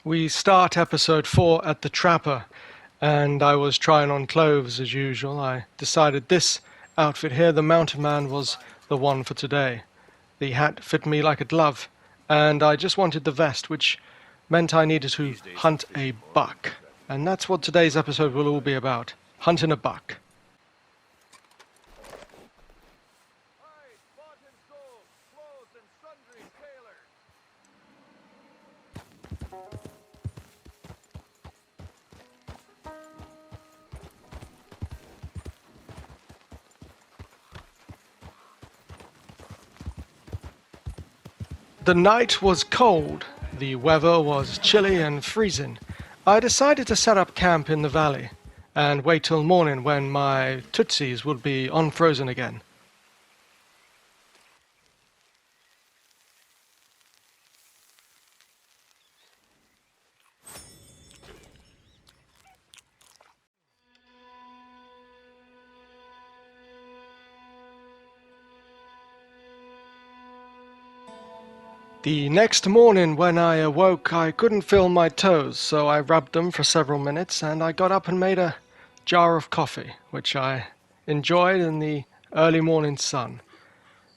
We start episode 4 at the Trapper, and I was trying on clothes as usual. I decided this outfit here, the Mountain Man, was the one for today. The hat fit me like a glove, and I just wanted the vest, which meant I needed to hunt a buck. And that's what today's episode will all be about, hunting a buck. The night was cold, the weather was chilly and freezing. I decided to set up camp in the valley and wait till morning when my tootsies would be unfrozen again. The next morning when I awoke, I couldn't feel my toes, so I rubbed them for several minutes and I got up and made a jar of coffee, which I enjoyed in the early morning sun.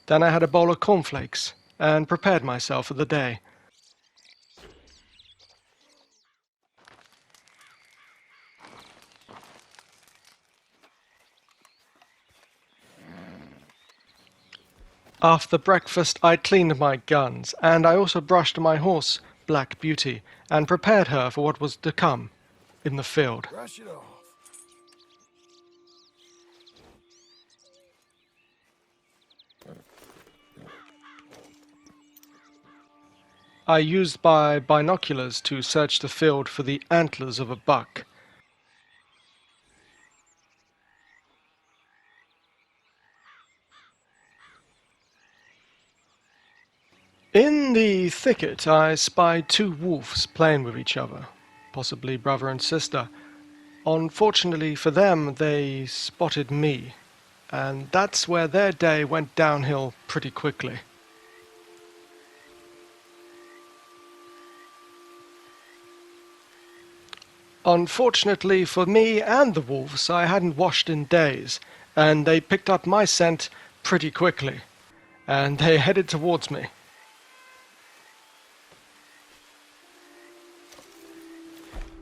Then I had a bowl of cornflakes and prepared myself for the day. After breakfast, I cleaned my guns, and I also brushed my horse, Black Beauty, and prepared her for what was to come in the field. Brush it off. I used my binoculars to search the field for the antlers of a buck. In the thicket, I spied two wolves playing with each other, possibly brother and sister. Unfortunately for them, they spotted me, and that's where their day went downhill pretty quickly. Unfortunately for me and the wolves, I hadn't washed in days, and they picked up my scent pretty quickly, and they headed towards me.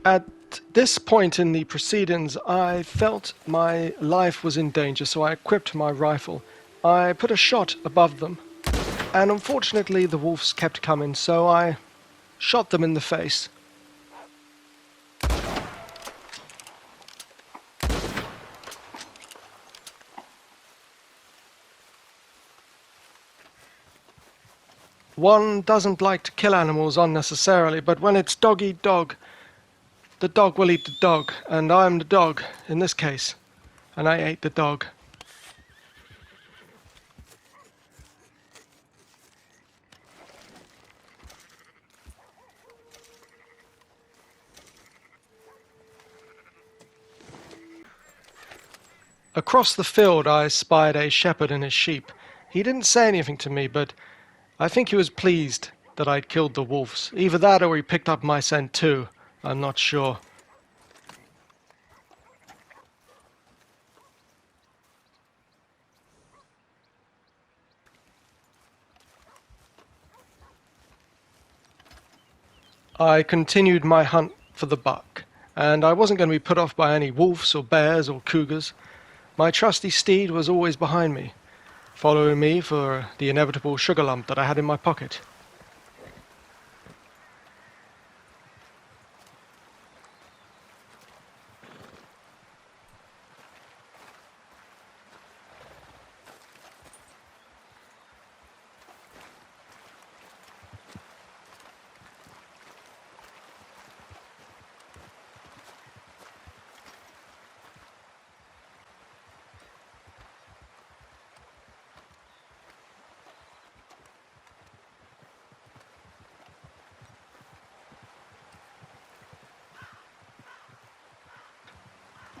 At this point in the proceedings, I felt my life was in danger, so I equipped my rifle. I put a shot above them, and unfortunately the wolves kept coming, so I shot them in the face. One doesn't like to kill animals unnecessarily, but when it's dog eat dog, the dog will eat the dog, and I'm the dog in this case, and I ate the dog. Across the field I spied a shepherd and his sheep. He didn't say anything to me, but I think he was pleased that I'd killed the wolves. Either that or he picked up my scent too. I'm not sure. I continued my hunt for the buck, and I wasn't going to be put off by any wolves or bears or cougars. My trusty steed was always behind me, following me for the inevitable sugar lump that I had in my pocket.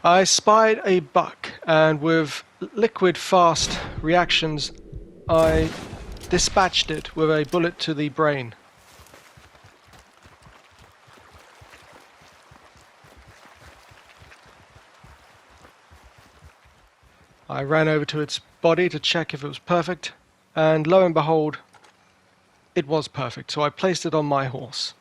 I spied a buck, and with liquid fast reactions, I dispatched it with a bullet to the brain. I ran over to its body to check if it was perfect, and lo and behold, it was perfect, so I placed it on my horse.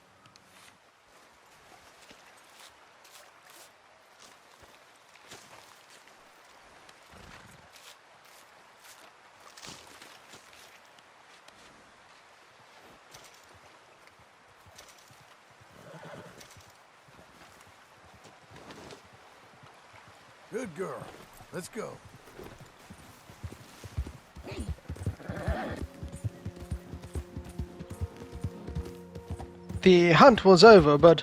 Good girl. Let's go. The hunt was over, but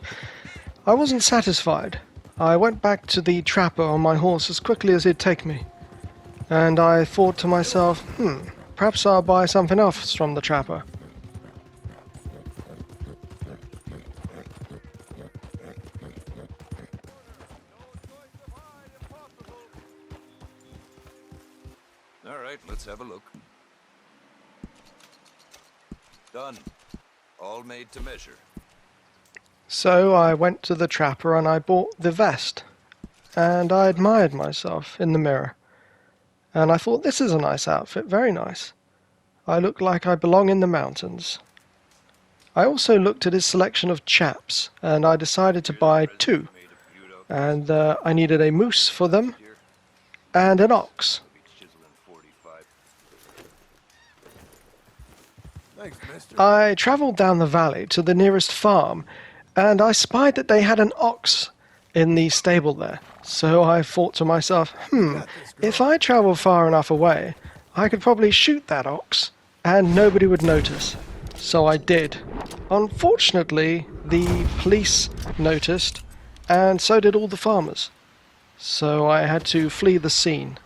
I wasn't satisfied. I went back to the trapper on my horse as quickly as he'd take me, and I thought to myself, perhaps I'll buy something else from the trapper. All right, let's have a look. Done. All made to measure. So I went to the trapper and I bought the vest, and I admired myself in the mirror, and I thought, this is a nice outfit, very nice. I look like I belong in the mountains. I also looked at his selection of chaps, and I decided to buy two, and I needed a moose for them, and an ox. Thanks, mister. I travelled down the valley to the nearest farm, and I spied that they had an ox in the stable there. So I thought to myself, if I travel far enough away, I could probably shoot that ox, and nobody would notice. So I did. Unfortunately, the police noticed, and so did all the farmers. So I had to flee the scene.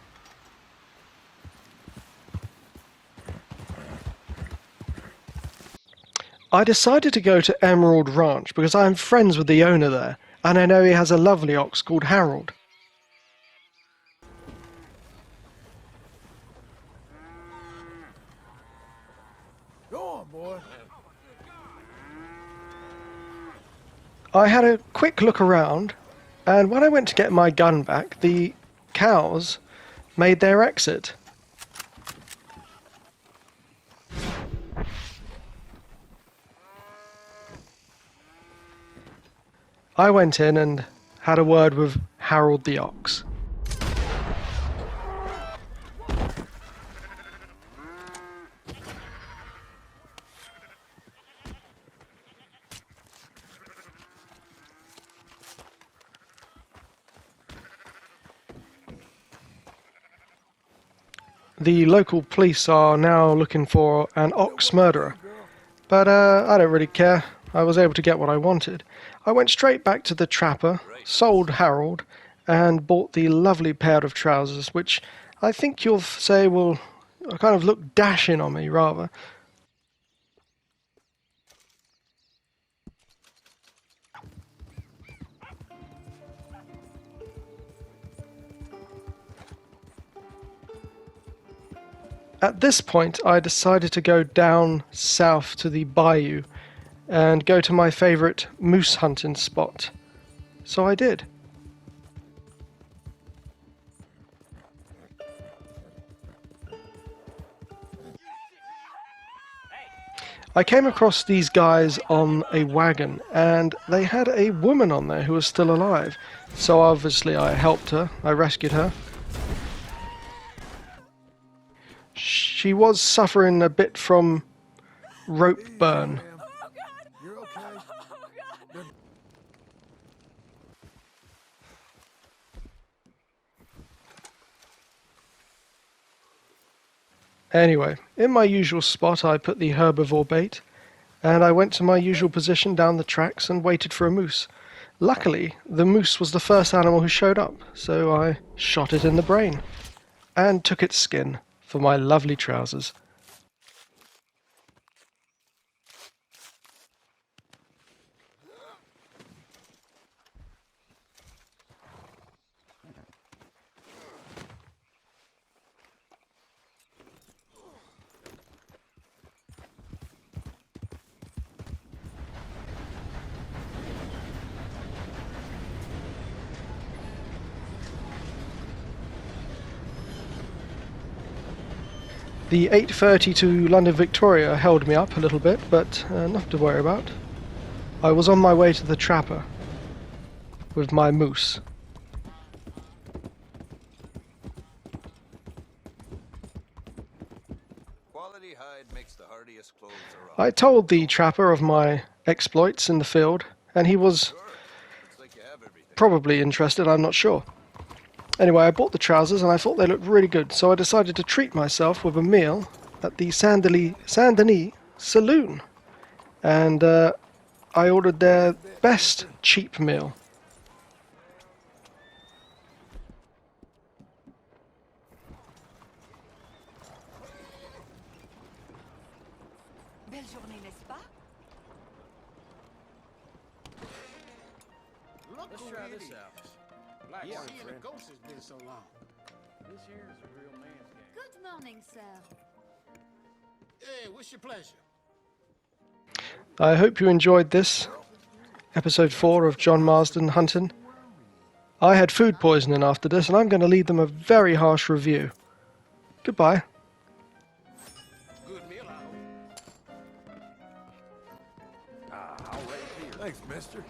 I decided to go to Emerald Ranch because I am friends with the owner there, and I know he has a lovely ox called Harold. Go on, boy. I had a quick look around, and when I went to get my gun back, the cows made their exit. I went in and had a word with Harold the ox. The local police are now looking for an ox murderer, but I don't really care. I was able to get what I wanted. I went straight back to the trapper, sold Harold, and bought the lovely pair of trousers, which I think you'll say will kind of look dashing on me, rather. At this point, I decided to go down south to the bayou and go to my favourite moose hunting spot. So I did. I came across these guys on a wagon, and they had a woman on there who was still alive. So obviously I helped her, I rescued her. She was suffering a bit from rope burn. You're okay. Anyway, in my usual spot I put the herbivore bait, and I went to my usual position down the tracks and waited for a moose. Luckily, the moose was the first animal who showed up, so I shot it in the brain, and took its skin for my lovely trousers. The 8:30 to London Victoria held me up a little bit, but nothing to worry about. I was on my way to the Trapper with my moose. Quality hide makes the hardiest clothes around. I told the Trapper of my exploits in the field, and he was Sure. Looks like you have everything. probably interested, I'm not sure. Anyway, I bought the trousers and I thought they looked really good, so I decided to treat myself with a meal at the Saint-Denis Saloon. And I ordered their best cheap meal. Belle journée, n'est-ce pas? Look Let's who try it this is. out. Black Yeah, water, seeing a friend. ghost has been so long. This here is a real man's game. Good morning, sir. Hey, what's your pleasure? I hope you enjoyed this, episode 4 of John Marston Hunting. I had food poisoning after this, and I'm going to leave them a very harsh review. Goodbye. Good meal, I hope. Thanks, mister.